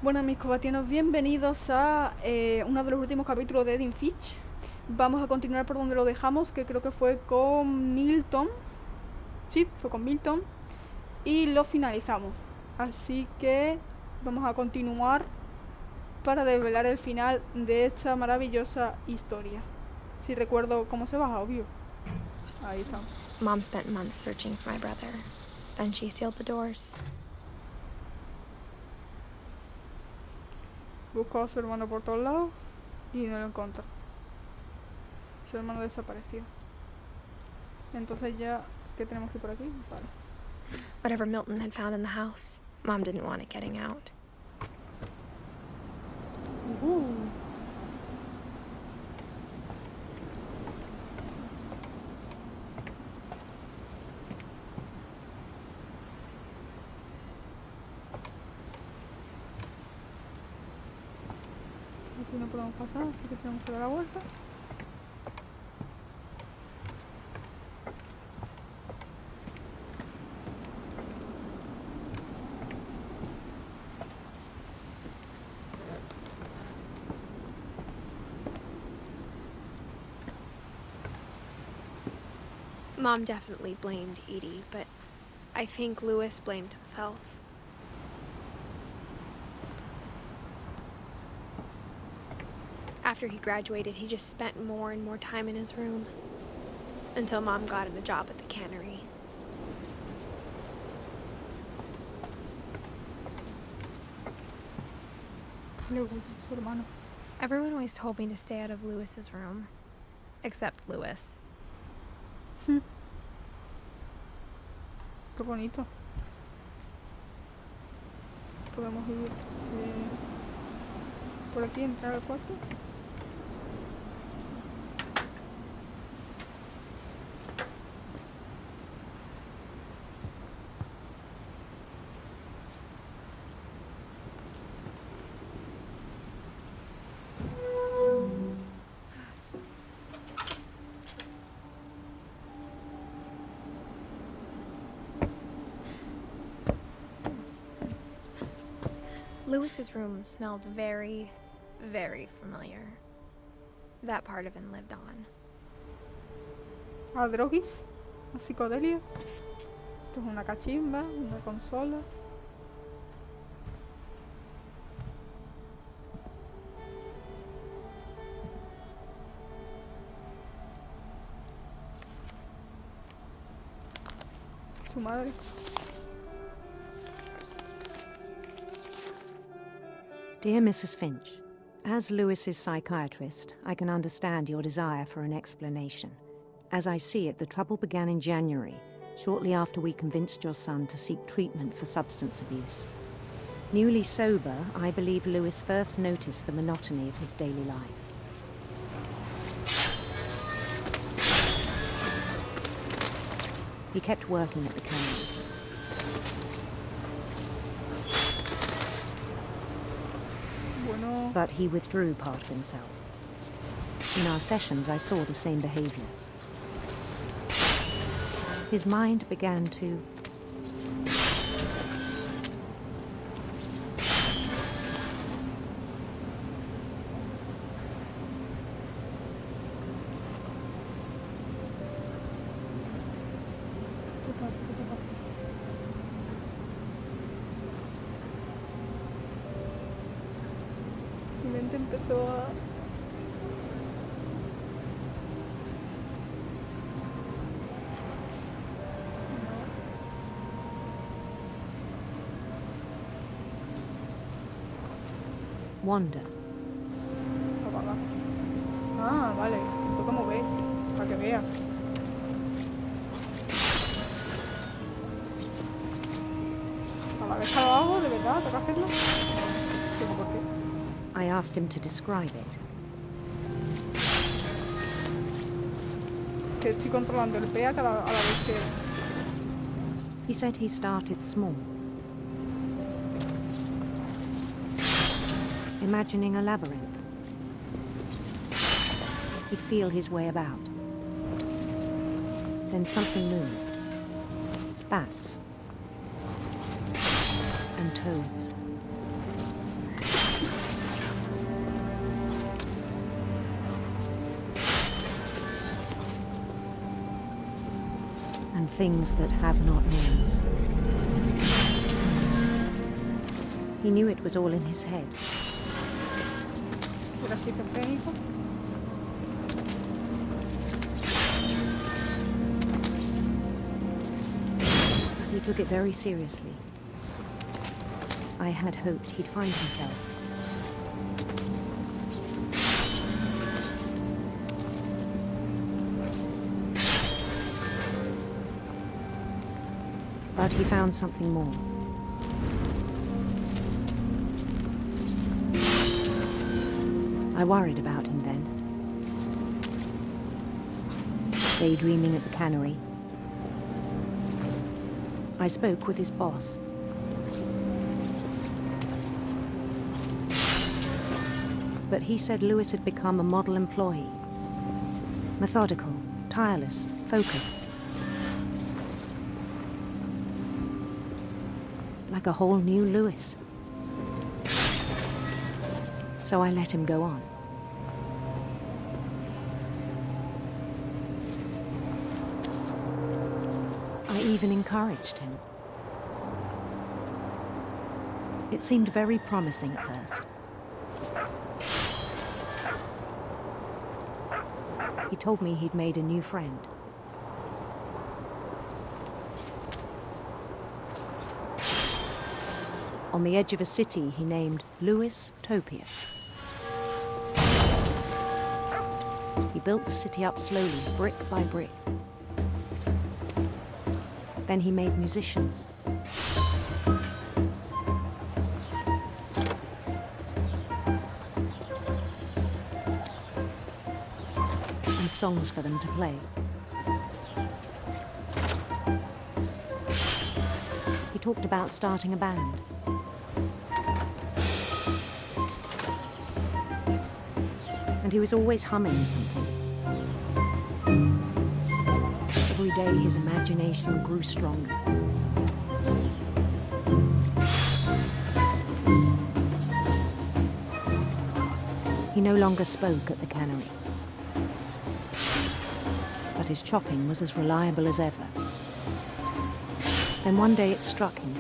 Bueno, mis combatianos, bienvenidos a uno de los últimos capítulos de Edith Finch. Vamos a continuar por donde lo dejamos, que creo que fue con Milton. Sí, fue con Milton. Y lo finalizamos. Así que vamos a continuar para desvelar el final de esta maravillosa historia. Si recuerdo cómo se baja, obvio. Ahí está. Mom spent months searching for my brother. Then she sealed the doors. Buscó a su hermano por todos lados y no lo encontró. Su hermano desapareció. Entonces ya, ¿qué tenemos que ir por aquí? Vale. Whatever Milton had found in the house, Mom didn't want it getting out. Aquí no podemos pasar, así que tenemos que dar la vuelta. Mom definitely blamed Edie, but I think Louis blamed himself. After he graduated, he just spent more and more time in his room. Until Mom got him a job at the cannery. Su hermano. Everyone always told me to stay out of Louis's room. Except Louis. Qué bonito. Podemos ir por aquí, entrar al cuarto. Louis's room smelled very, very familiar. That part of him lived on. A droguis, a psicodelia. Esto es una cachimba, una consola. Su madre. Dear Mrs. Finch, as Lewis's psychiatrist, I can understand your desire for an explanation. As I see it, the trouble began in January, shortly after we convinced your son to seek treatment for substance abuse. Newly sober, I believe Lewis first noticed the monotony of his daily life. He kept working at the cannery. But he withdrew part of himself. In our sessions, I saw the same behavior. His mind began to... Mi mente empezó a... wander. apagar. Ah, vale. Toca mover, para que vea. A la vez abajo, de verdad, toca hacerlo. No sé por qué. I asked him to describe it. Que estoy controlando el PEA a la vez que... He said he started small. Imagining a labyrinth. He'd feel his way about. Then something moved. Bats. And toads. and things that have not names. He knew it was all in his head. Era esquizofrénico. But he took it very seriously. I had hoped he'd find himself. But he found something more. I worried about him then. Daydreaming at the cannery. I spoke with his boss. But he said Lewis had become a model employee. Methodical, tireless, focused. Like a whole new Lewis. So I let him go on. I even encouraged him. It seemed very promising at first. He told me he'd made a new friend. On the edge of a city he named Lewis Topia. He built the city up slowly, brick by brick. Then he made musicians. And songs for them to play. He talked about starting a band. And he was always humming something. Every day his imagination grew stronger. He no longer spoke at the cannery. But his chopping was as reliable as ever. Then one day it struck him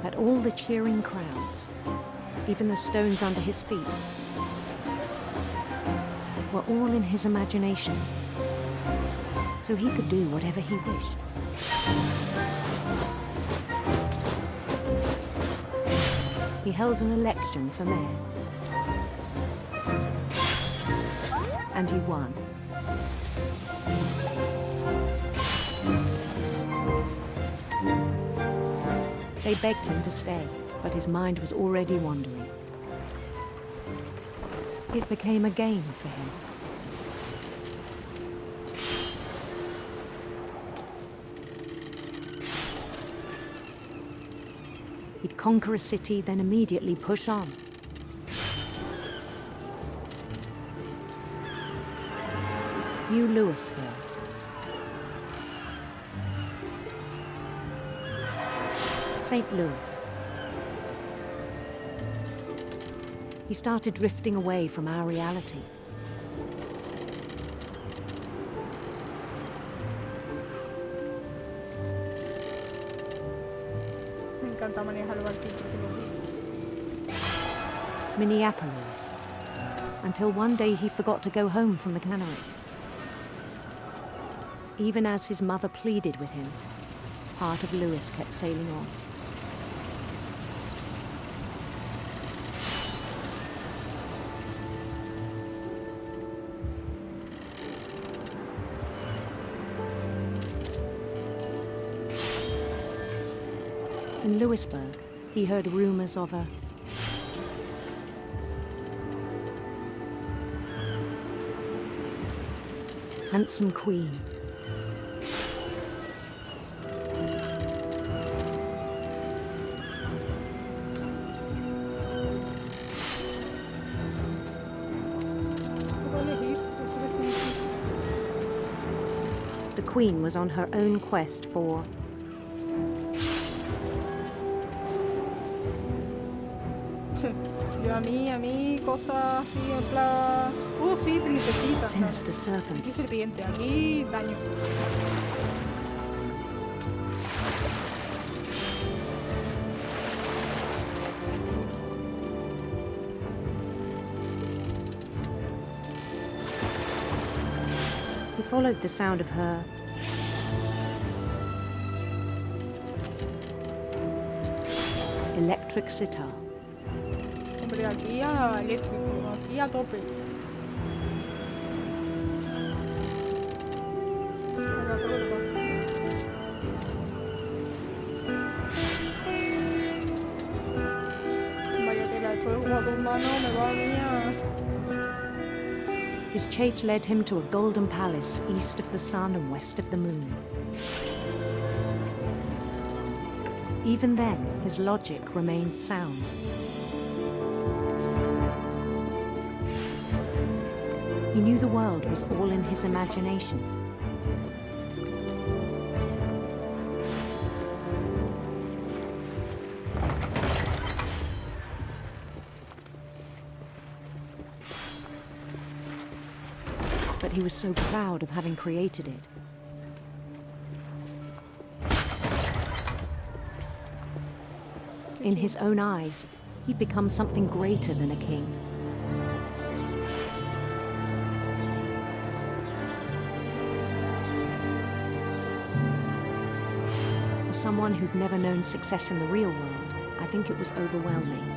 that all the cheering crowds, even the stones under his feet, were all in his imagination, so he could do whatever he wished. He held an election for mayor, and he won. They begged him to stay, but his mind was already wandering. It became a game for him. He'd conquer a city, then immediately push on. New Louisville. St. Louis. He started drifting away from our reality. Me encanta manejar el barquito. Minneapolis. Until one day he forgot to go home from the cannery. Even as his mother pleaded with him, part of Lewis kept sailing on. In Lewisburg, he heard rumors of a handsome queen. The queen was on her own quest for mí, cosas así en plan... sí, princesita. Sinister Aquí serpents. serpiente, aquí daño. He followed the sound of her electric sitar. Hombre, aquí a eléctrico, aquí a tope. Acá tengo que tocar. Vaya tela, esto de jugar con mano me va a mí a... His chase led him to a golden palace east of the sun and west of the moon. Even then, his logic remained sound. He knew the world was all in his imagination. But he was so proud of having created it. In his own eyes, he'd become something greater than a king. For someone who'd never known success in the real world, I think it was overwhelming.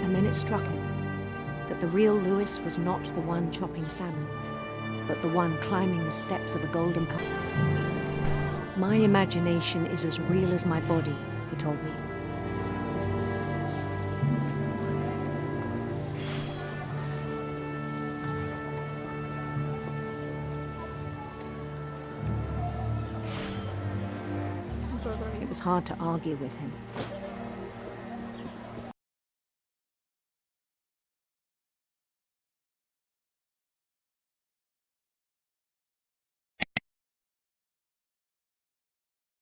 And then it struck him that the real Lewis was not the one chopping salmon, but the one climbing the steps of a golden palace. My imagination is as real as my body, he told me. It was hard to argue with him.